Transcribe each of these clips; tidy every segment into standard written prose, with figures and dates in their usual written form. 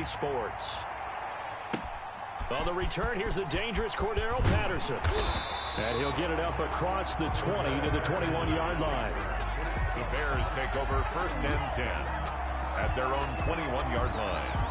EA Sports. On the return, here's the dangerous Cordero Patterson. And he'll get it up across the 20 to the 21-yard line. The Bears take over 1st and 10 at their own 21-yard line.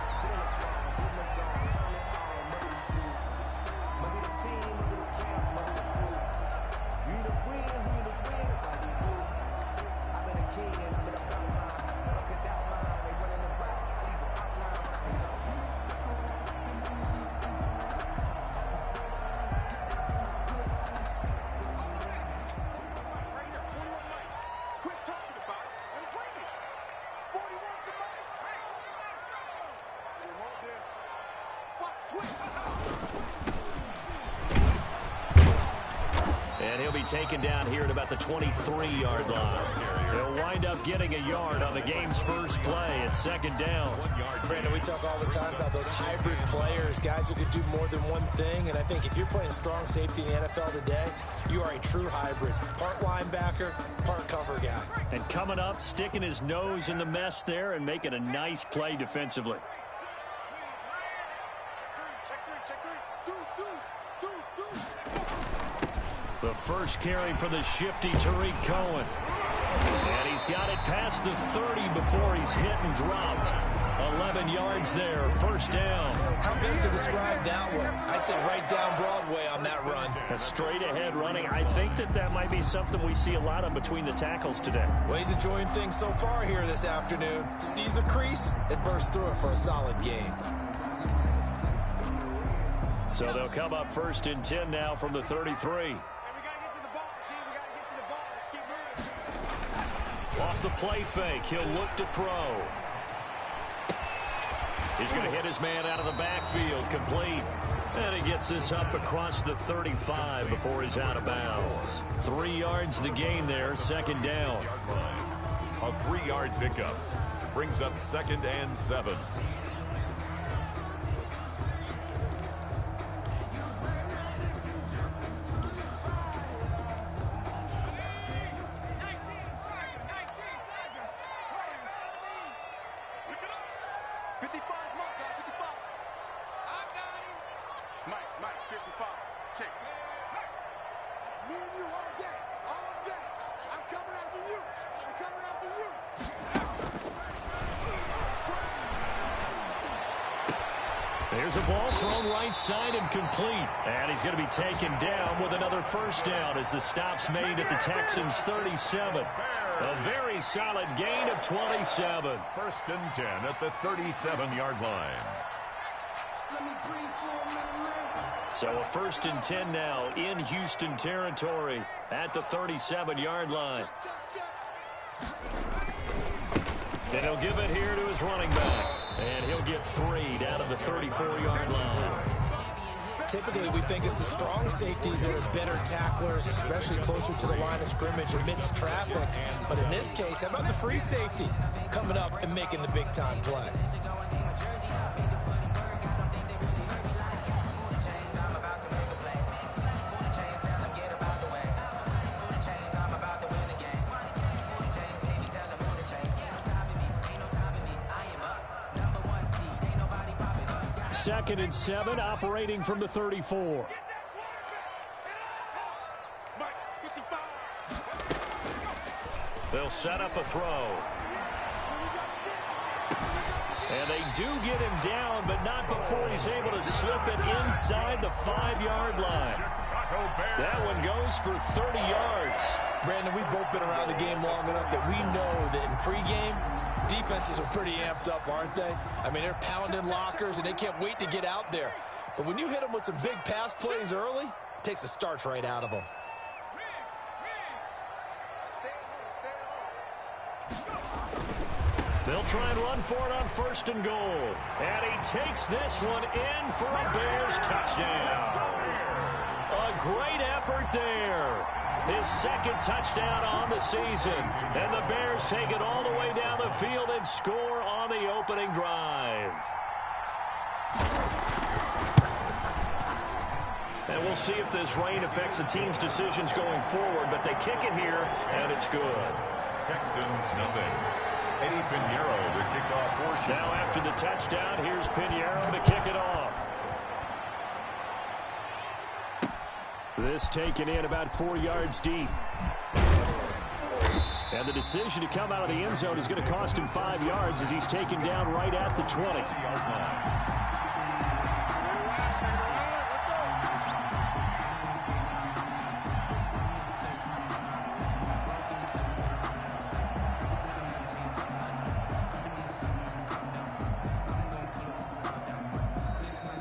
And he'll be taken down here at about the 23-yard line. He'll wind up getting a yard on the game's first play at 2nd down. Brandon, we talk all the time about those hybrid players, guys who could do more than one thing. And I think if you're playing strong safety in the NFL today, you are a true hybrid. Part linebacker, part cover guy. And coming up, sticking his nose in the mess there and making a nice play defensively. The first carry for the shifty Tariq Cohen. And he's got it past the 30 before he's hit and dropped. 11 yards there, 1st down. How best to describe that one? I'd say right down Broadway on that run. A straight ahead running. I think that might be something we see a lot of between the tackles today. Well, he's enjoying things so far here this afternoon. Sees a crease and bursts through it for a solid game. So they'll come up 1st and 10 now from the 33. Off the play fake, he'll look to throw. He's going to hit his man out of the backfield, complete. And he gets this up across the 35 before he's out of bounds. 3 yards the gain there, 2nd down. A 3-yard pickup brings up 2nd and 7. There's a ball thrown right side and complete. And he's going to be taken down with another 1st down as the stop's made at the Texans' 37. A very solid gain of 27. 1st and 10 at the 37-yard line. So a 1st and 10 now in Houston territory at the 37-yard line. And he'll give it here to his running back. And he'll get 3 down to the 34-yard line. Typically, we think it's the strong safeties that are better tacklers, especially closer to the line of scrimmage amidst traffic. But in this case, how about the free safety coming up and making the big-time play? Second and 7, operating from the 34. They'll set up a throw. And they do get him down, but not before he's able to slip it inside the 5-yard line. That one goes for 30 yards. Brandon, we've both been around the game long enough that we know that in pregame, defenses are pretty amped up, aren't they? I mean, they're pounding lockers, and they can't wait to get out there. But when you hit them with some big pass plays early, it takes the starch right out of them. They'll try and run for it on 1st and goal. And he takes this one in for a Bears touchdown. A great effort there. His 2nd touchdown on the season. And the Bears take it all the way down the field and score on the opening drive. And we'll see if this rain affects the team's decisions going forward, but they kick it here, and it's good. Texans, nothing. Eddie Pinheiro to kick off portion. Now after the touchdown, here's Pinheiro to kick it off. This taken in about 4 yards deep. And the decision to come out of the end zone is going to cost him 5 yards as he's taken down right at the 20.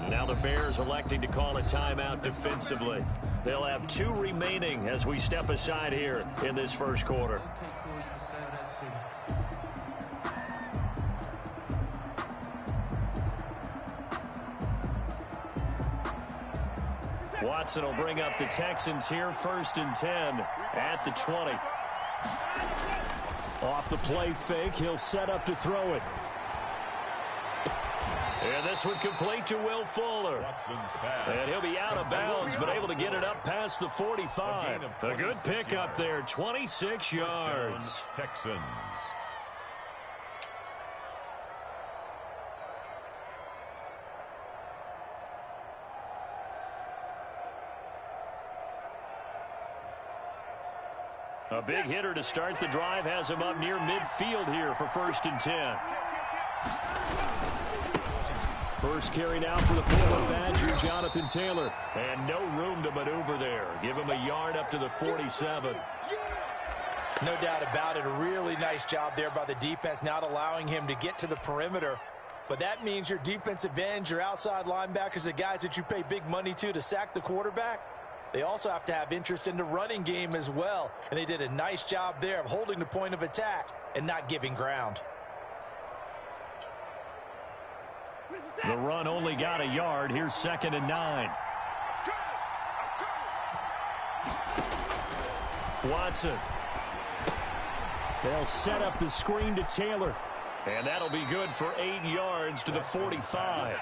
Now the Bears electing to call a timeout defensively. They'll have 2 remaining as we step aside here in this first quarter. Watson will bring up the Texans here, 1st and 10 at the 20. Off the play fake, he'll set up to throw it. And this one complete to Will Fuller. And he'll be out of bounds, but able to get it up past the 45. A good pickup there, 26 yards. Texans. A big hitter to start the drive has him up near midfield here for 1st and 10. First carry now for the former Badger, Jonathan Taylor. And no room to maneuver there. Give him a yard up to the 47. No doubt about it. A really nice job there by the defense, not allowing him to get to the perimeter. But that means your defensive ends, your outside linebackers, the guys that you pay big money to sack the quarterback, they also have to have interest in the running game as well. And they did a nice job there of holding the point of attack and not giving ground. The run only got a yard. Here's 2nd and 9. Watson. They'll set up the screen to Taylor. And that'll be good for 8 yards to the 45.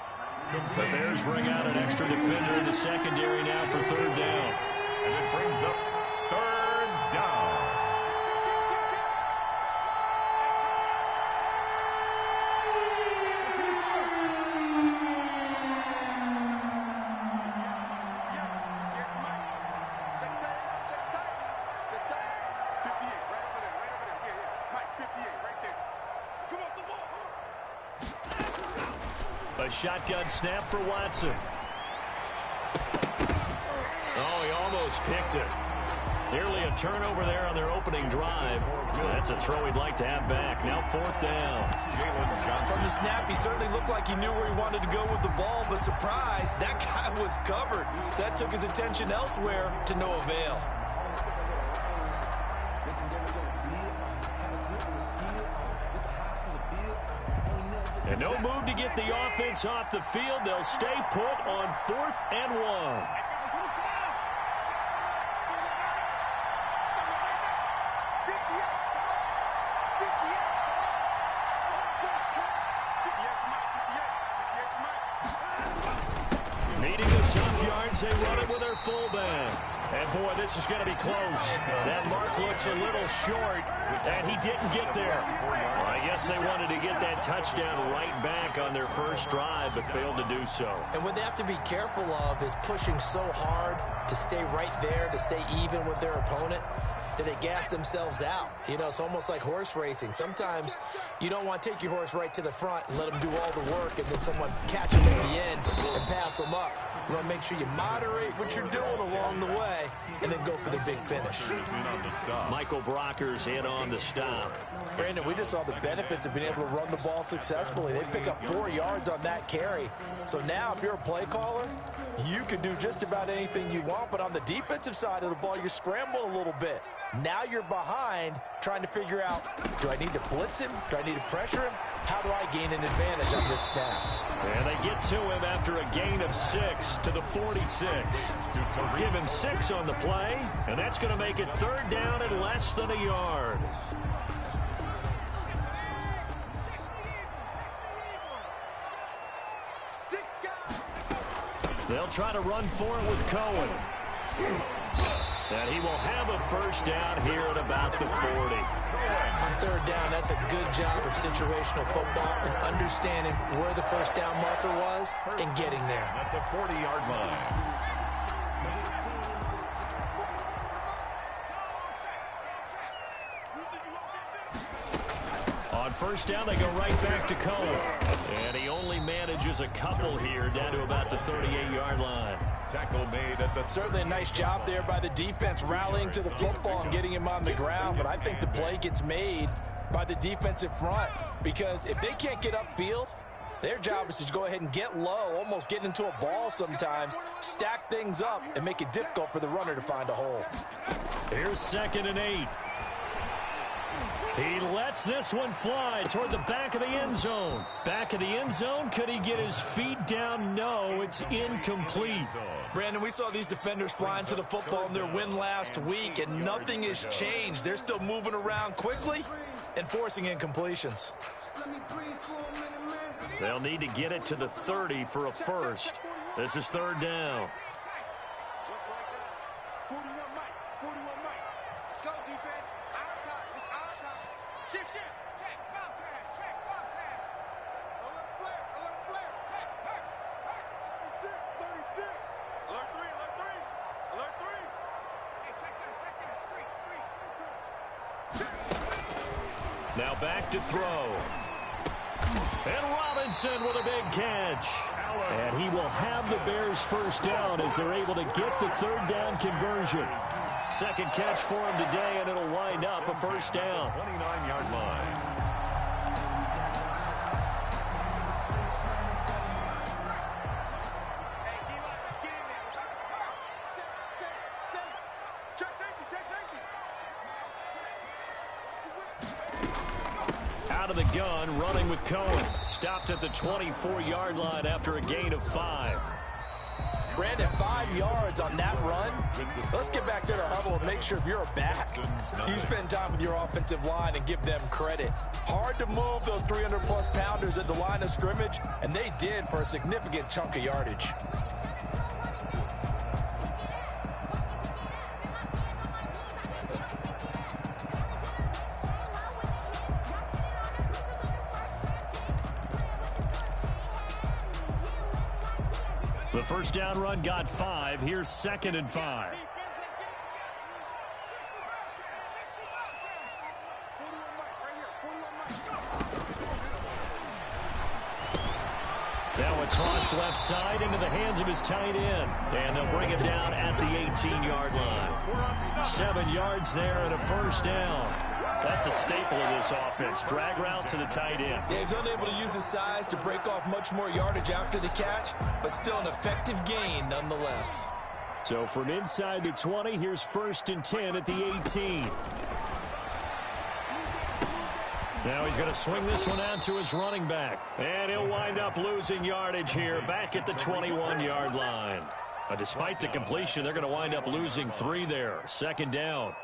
The Bears bring out an extra defender in the secondary now for 3rd down. And it brings up 3rd down. A shotgun snap for Watson. Oh, he almost picked it. Nearly a turnover there on their opening drive. That's a throw he'd like to have back. Now 4th down. From the snap, he certainly looked like he knew where he wanted to go with the ball, but surprise, that guy was covered. So that took his attention elsewhere to no avail. And no move to get the offense off the field. They'll stay put on 4th and 1. Needing the tough yards, they run it with their fullback. And, boy, this is going to be close. That mark looks a little short, and he didn't get there. Well, I guess they wanted to get that touchdown right back on their first drive, but failed to do so. And what they have to be careful of is pushing so hard to stay right there, to stay even with their opponent, that they gas themselves out. You know, it's almost like horse racing. Sometimes you don't want to take your horse right to the front and let them do all the work, and then someone catch them at the end and pass them up. You want to make sure you moderate what you're doing along the way and then go for the big finish. Michael Brocker's in on the stop. Brandon, we just saw the benefits of being able to run the ball successfully. They pick up 4 yards on that carry. So now if you're a play caller, you can do just about anything you want. But on the defensive side of the ball, you're scrambling a little bit. Now you're behind trying to figure out, do I need to blitz him? Do I need to pressure him? How do I gain an advantage on this snap? And they get to him after a gain of 6 to the 46. Give him 6 on the play, and that's going to make it 3rd down and less than a yard. They'll try to run for it with Cohen. And he will have a first down here at about the 40. On third down, that's a good job of situational football and understanding where the first down marker was and getting there. At the 40-yard line. On first down, they go right back to Cole. And he only manages a couple here down to about the 38-yard line. Tackle made at the... Certainly a nice job there by the defense rallying to the football and getting him on the ground, but I think the play gets made by the defensive front because if they can't get upfield, their job is to go ahead and get low, almost get into a ball sometimes, stack things up, and make it difficult for the runner to find a hole. Here's 2nd and 8. He lets this one fly toward the back of the end zone. Back of the end zone. Could he get his feet down? No, it's incomplete. Brandon, we saw these defenders flying to the football in their win last week, and nothing has changed. They're still moving around quickly and forcing incompletions. They'll need to get it to the 30 for a first. This is third down. Just like that. 41 Mike. 41 Mike. Let's go, defense. Our time. It's our time. Shift. Check. Bomb pad. Check. Bomb pad. Alert flare. Alert flare. Check. Hurt. 36. Alert 3. Alert 3. Alert 3. Hey, check that. Street. Now back to throw. And Robinson with a big catch. And he will have the Bears first down as they're able to get the third down conversion. Second catch for him today, and it'll wind up a first down. 29-yard line. Out of the gun, running with Cohen. Stopped at the 24-yard line after a gain of 5. Brandon, 5 yards on that run. Let's get back to the huddle and make sure if you're a back, you spend time with your offensive line and give them credit. Hard to move those 300-plus pounders at the line of scrimmage, and they did for a significant chunk of yardage. The first down run got 5. Here's 2nd and 5. Now a toss left side into the hands of his tight end. And they'll bring him down at the 18-yard line. 7 yards there and a first down. That's a staple of this offense. Drag route to the tight end. Yeah, he's unable to use his size to break off much more yardage after the catch, but still an effective gain nonetheless. So from inside the 20, here's 1st and 10 at the 18. Now he's going to swing this one out to his running back. And he'll wind up losing yardage here back at the 21-yard line. Despite the completion, they're going to wind up losing 3 there. 2nd down.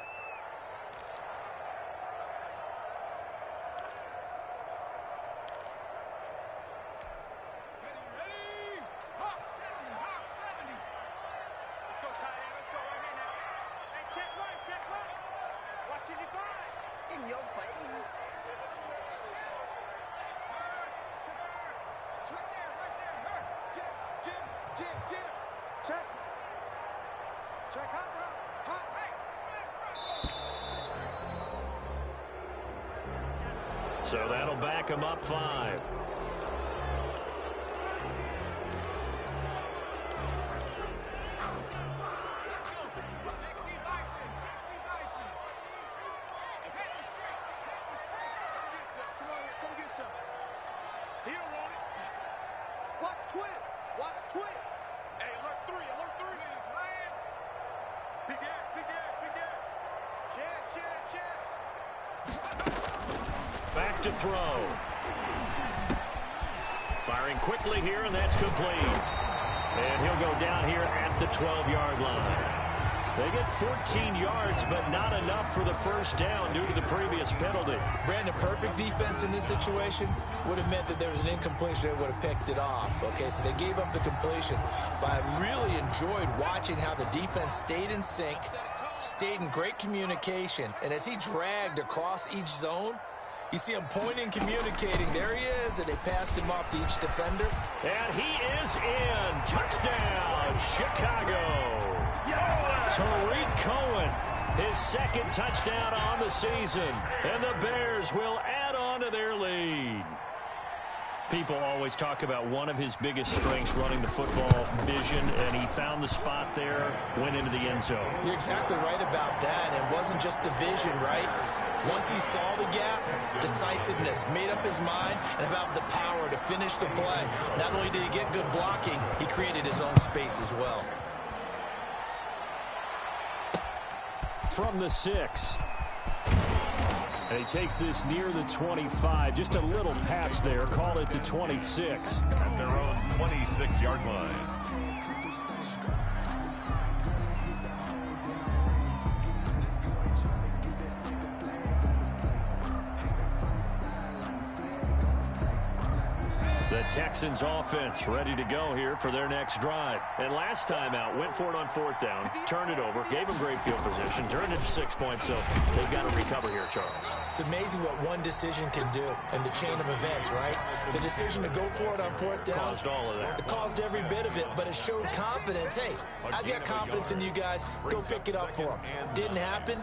In your face. Check hot route. Hot. So that'll back him up 5. Watch twist. Hey, alert 3. Big Chance. Back to throw. Firing quickly here, and that's complete. And he'll go down here at the 12-yard line. They get 14 yards, but not enough for the first down due to the previous penalty. Brandon, perfect defense in this situation would have meant that there was an incompletion. They would have picked it off. Okay, so they gave up the completion. But I really enjoyed watching how the defense stayed in sync, stayed in great communication, and as he dragged across each zone, you see him pointing, communicating. There he is, and they passed him off to each defender. And he is in. Touchdown, Chicago. Tariq Cohen, his second touchdown on the season. And the Bears will add on to their lead. People always talk about one of his biggest strengths, running the football, vision, and he found the spot there, went into the end zone. You're exactly right about that. It wasn't just the vision, right? Once he saw the gap, decisiveness, made up his mind, and about the power to finish the play. Not only did he get good blocking, he created his own space as well. From the 6. And he takes this near the 25. Just a little pass there. Call it the 26. At their own 26-yard line. The Texans offense ready to go here for their next drive. And last time out, went for it on 4th down, turned it over, gave them great field position, turned it to 6 points, so they've got to recover here, Charles. It's amazing what one decision can do in the chain of events, right? The decision to go for it on 4th down. Caused all of that. It caused every bit of it, but it showed confidence. Hey, I've got confidence in you guys. Go pick it up for them. Didn't happen.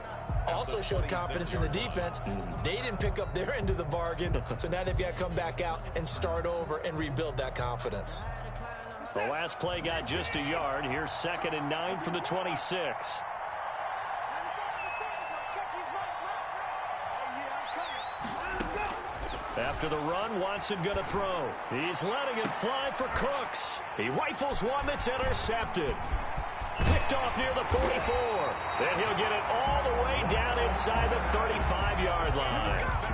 Also showed confidence in the defense. They didn't pick up their end of the bargain, so now they've got to come back out and start over and rebuild that confidence. The last play got just a yard. Here's 2nd and 9 from the 26. After the run, Watson going to throw. He's letting it fly for Cooks. He rifles one that's intercepted. Picked off near the 44. Then he'll get it all the way down inside the 35-yard line.